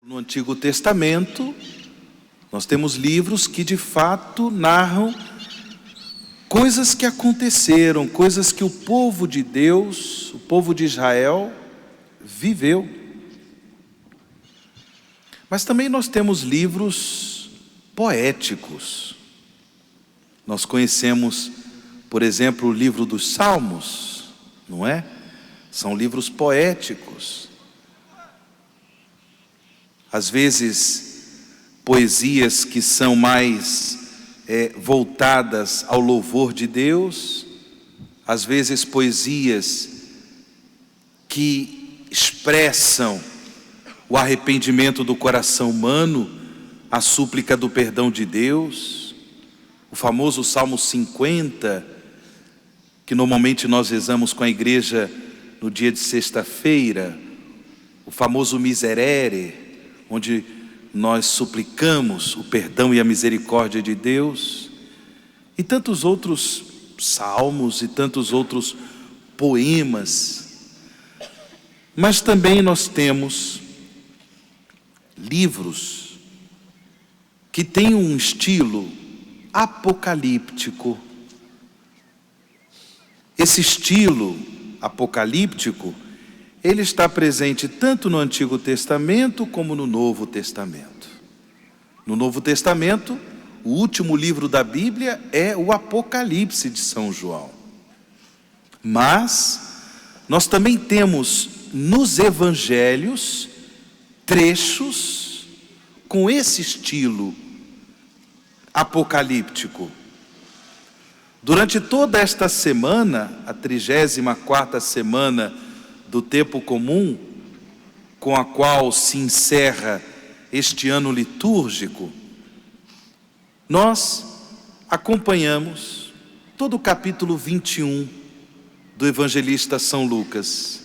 No Antigo Testamento, nós temos livros que de fato narram coisas que aconteceram, coisas que o povo de Deus, o povo de Israel, viveu. Mas também nós temos livros poéticos. Nós conhecemos, por exemplo, o livro dos Salmos, não é? São livros poéticos. Às vezes, poesias que são mais voltadas ao louvor de Deus, às vezes poesias que expressam o arrependimento do coração humano, a súplica do perdão de Deus, o famoso Salmo 50, que normalmente nós rezamos com a igreja no dia de sexta-feira, o famoso Miserere, onde nós suplicamos o perdão e a misericórdia de Deus, e tantos outros salmos e tantos outros poemas. Mas também nós temos livros que têm um estilo apocalíptico. Esse estilo apocalíptico, ele está presente tanto no Antigo Testamento como no Novo Testamento. No Novo Testamento, o último livro da Bíblia é o Apocalipse de São João. Mas nós também temos nos Evangelhos trechos com esse estilo apocalíptico. Durante toda esta semana, a 34ª semana do tempo comum, com a qual se encerra este ano litúrgico, nós acompanhamos todo o capítulo 21 do evangelista São Lucas.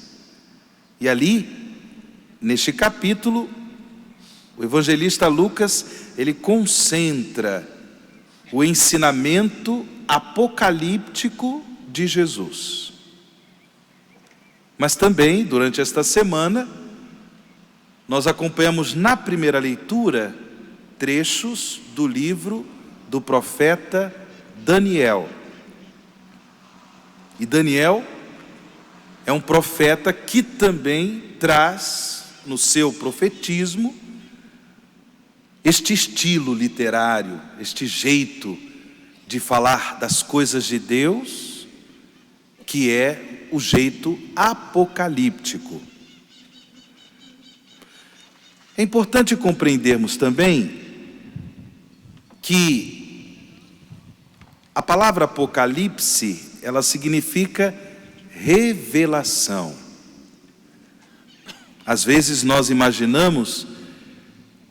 E ali, neste capítulo, o evangelista Lucas, ele concentra o ensinamento apocalíptico de Jesus. Mas também, durante esta semana, nós acompanhamos na primeira leitura trechos do livro do profeta Daniel. E Daniel é um profeta que também traz no seu profetismo este estilo literário, este jeito de falar das coisas de Deus, que é o jeito apocalíptico. É importante compreendermos também que a palavra apocalipse, ela significa revelação. Às vezes nós imaginamos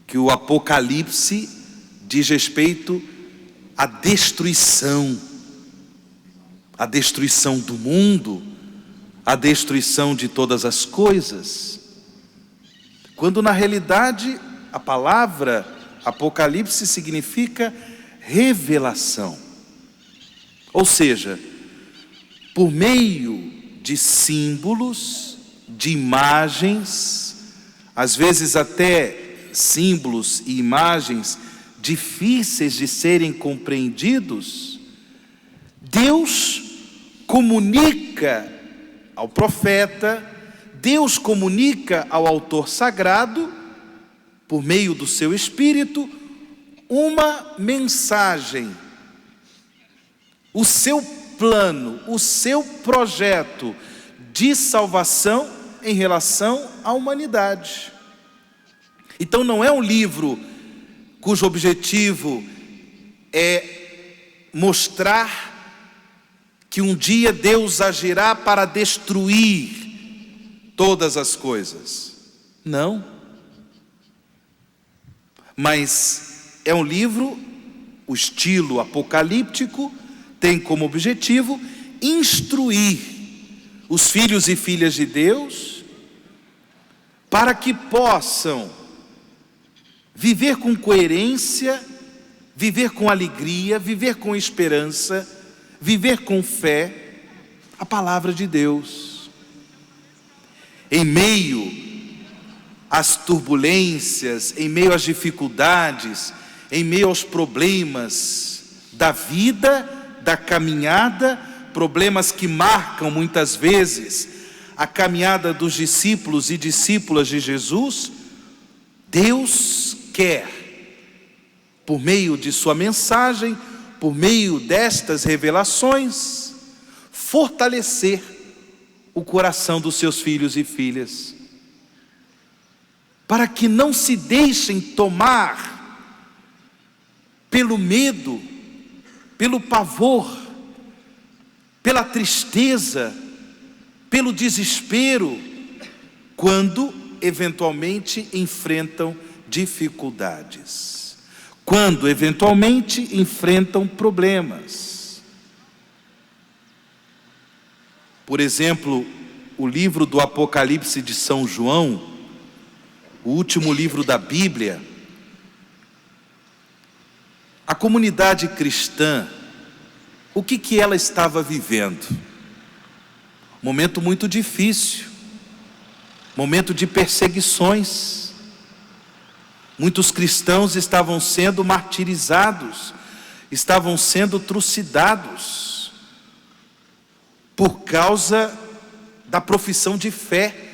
que o apocalipse diz respeito à destruição do mundo, a destruição de todas as coisas, quando na realidade a palavra apocalipse significa revelação. Ou seja, por meio de símbolos, de imagens, às vezes até símbolos e imagens difíceis de serem compreendidos, Deus comunica ao profeta, Deus comunica ao autor sagrado, por meio do seu Espírito, uma mensagem, o seu plano, o seu projeto de salvação em relação à humanidade. Então não é um livro cujo objetivo é mostrar que um dia Deus agirá para destruir todas as coisas. Não. Mas é um livro, o estilo apocalíptico tem como objetivo instruir os filhos e filhas de Deus para que possam viver com coerência, viver com alegria, viver com esperança, viver com fé a palavra de Deus. Em meio às turbulências, em meio às dificuldades, em meio aos problemas da vida, da caminhada, problemas que marcam muitas vezes a caminhada dos discípulos e discípulas de Jesus, Deus quer, por meio de sua mensagem, por meio destas revelações, fortalecer o coração dos seus filhos e filhas, para que não se deixem tomar pelo medo, pelo pavor, pela tristeza, pelo desespero, quando eventualmente enfrentam dificuldades, quando eventualmente enfrentam problemas. Por exemplo, o livro do Apocalipse de São João, o último livro da Bíblia, a comunidade cristã, o que ela estava vivendo? Momento muito difícil, momento de perseguições. Muitos cristãos estavam sendo martirizados, estavam sendo trucidados por causa da profissão de fé,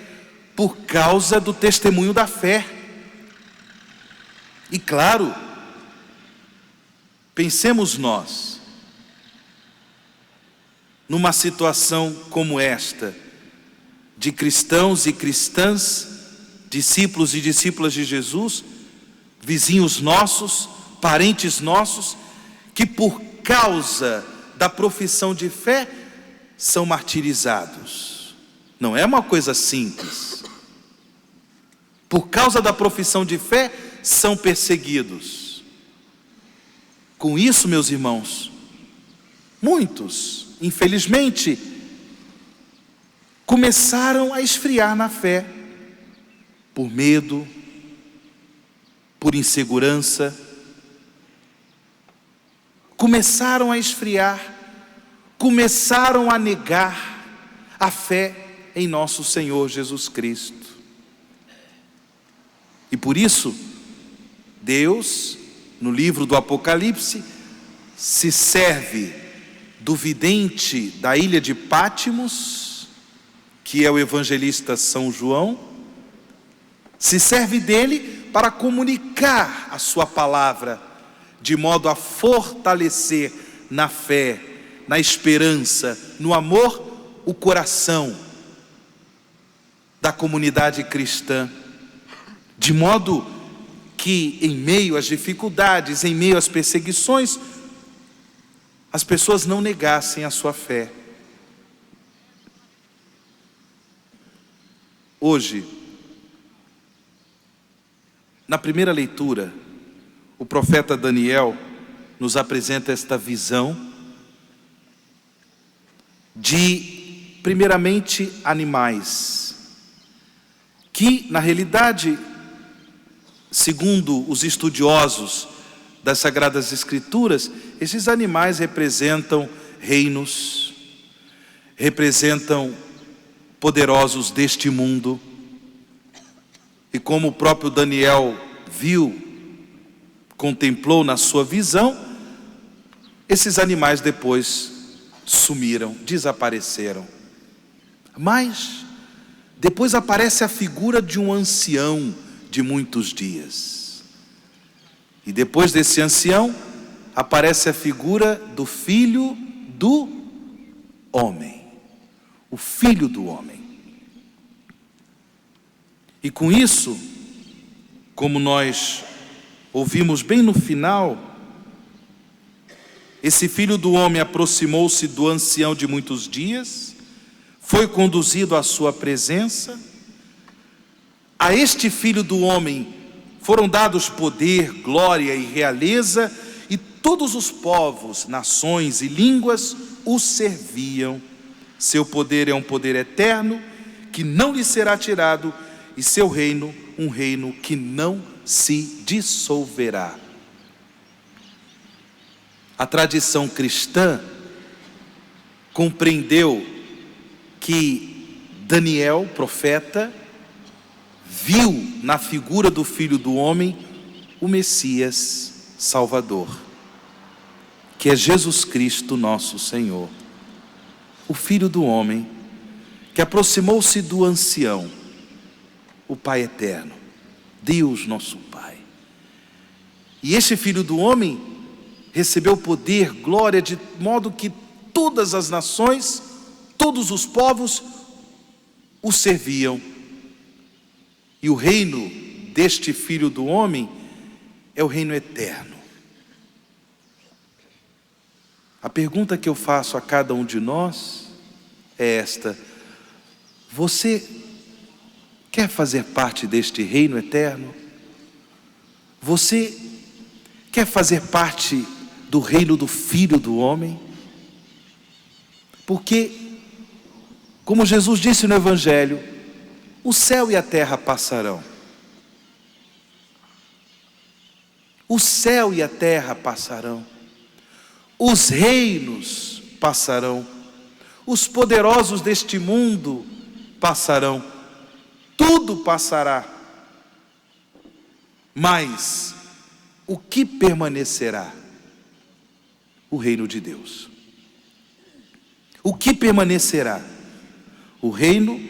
por causa do testemunho da fé. E claro, pensemos nós, numa situação como esta, de cristãos e cristãs, discípulos e discípulas de Jesus, vizinhos nossos, parentes nossos, que por causa da profissão de fé são martirizados. Não é uma coisa simples. Por causa da profissão de fé, são perseguidos. Com isso, meus irmãos, muitos, infelizmente, começaram a esfriar na fé, por medo, por insegurança. Começaram a esfriar, começaram a negar a fé em nosso Senhor Jesus Cristo. E por isso, Deus, no livro do Apocalipse, se serve do vidente da ilha de Pátimos, que é o evangelista São João, se serve dele para comunicar a sua palavra, de modo a fortalecer na fé, na esperança, no amor, o coração da comunidade cristã, de modo que em meio às dificuldades, em meio às perseguições, as pessoas não negassem a sua fé. Hoje, na primeira leitura, o profeta Daniel nos apresenta esta visão de, primeiramente, animais, que, na realidade, segundo os estudiosos das Sagradas Escrituras, esses animais representam reinos, representam poderosos deste mundo. E como o próprio Daniel viu, contemplou na sua visão, esses animais depois sumiram, desapareceram. Mas depois aparece a figura de um ancião de muitos dias. E depois desse ancião, aparece a figura do Filho do Homem. O Filho do Homem. E com isso, como nós ouvimos bem no final, esse Filho do Homem aproximou-se do ancião de muitos dias, foi conduzido à sua presença. A este Filho do Homem foram dados poder, glória e realeza, e todos os povos, nações e línguas o serviam. Seu poder é um poder eterno, que não lhe será tirado, e seu reino, um reino que não se dissolverá. A tradição cristã compreendeu que Daniel, profeta, viu na figura do Filho do Homem o Messias Salvador, que é Jesus Cristo nosso Senhor, o Filho do Homem, que aproximou-se do ancião, o Pai eterno, Deus nosso Pai. E este Filho do Homem recebeu poder, glória, de modo que todas as nações, todos os povos o serviam. E o reino deste Filho do Homem é o reino eterno. A pergunta que eu faço a cada um de nós é esta: você quer fazer parte deste reino eterno? Você quer fazer parte do reino do Filho do Homem? Porque, como Jesus disse no Evangelho, o céu e a terra passarão. O céu e a terra passarão. Os reinos passarão. Os poderosos deste mundo passarão. Tudo passará. Mas o que permanecerá? O reino de Deus. O que permanecerá? O reino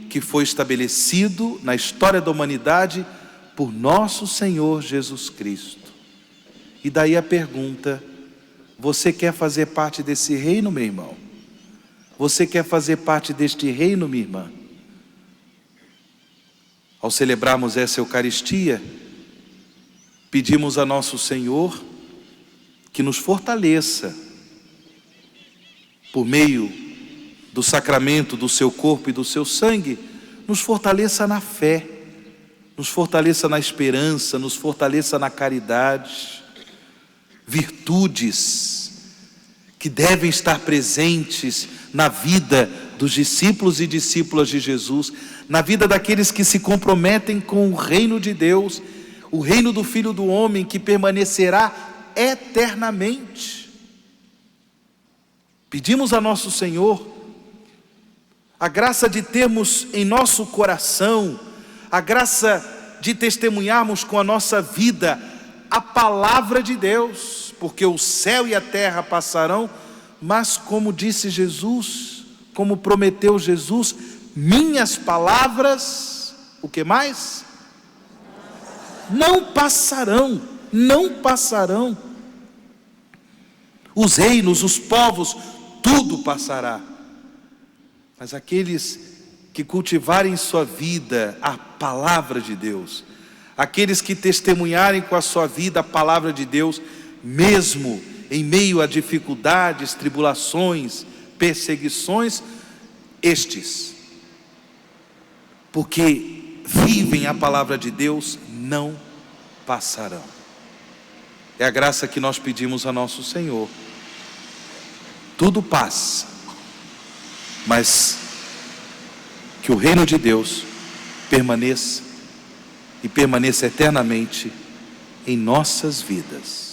que foi estabelecido na história da humanidade por nosso Senhor Jesus Cristo. E daí a pergunta: você quer fazer parte desse reino, meu irmão? Você quer fazer parte deste reino, minha irmã? Ao celebrarmos essa Eucaristia, pedimos a nosso Senhor que nos fortaleça por meio do sacramento do seu corpo e do seu sangue, nos fortaleça na fé, nos fortaleça na esperança, nos fortaleça na caridade, virtudes que devem estar presentes na vida dos discípulos e discípulas de Jesus, na vida daqueles que se comprometem com o reino de Deus, o reino do Filho do Homem, que permanecerá eternamente. Pedimos a nosso Senhor a graça de termos em nosso coração, a graça de testemunharmos com a nossa vida a palavra de Deus, porque o céu e a terra passarão, mas como disse Jesus, como prometeu Jesus, minhas palavras, o que mais? Não passarão, não passarão. Os reinos, os povos, tudo passará. Mas aqueles que cultivarem em sua vida a palavra de Deus, aqueles que testemunharem com a sua vida a palavra de Deus, mesmo em meio a dificuldades, tribulações, perseguições, estes, porque vivem a palavra de Deus, não passarão. É a graça que nós pedimos a nosso Senhor. Tudo passa, mas que o reino de Deus permaneça e permaneça eternamente em nossas vidas.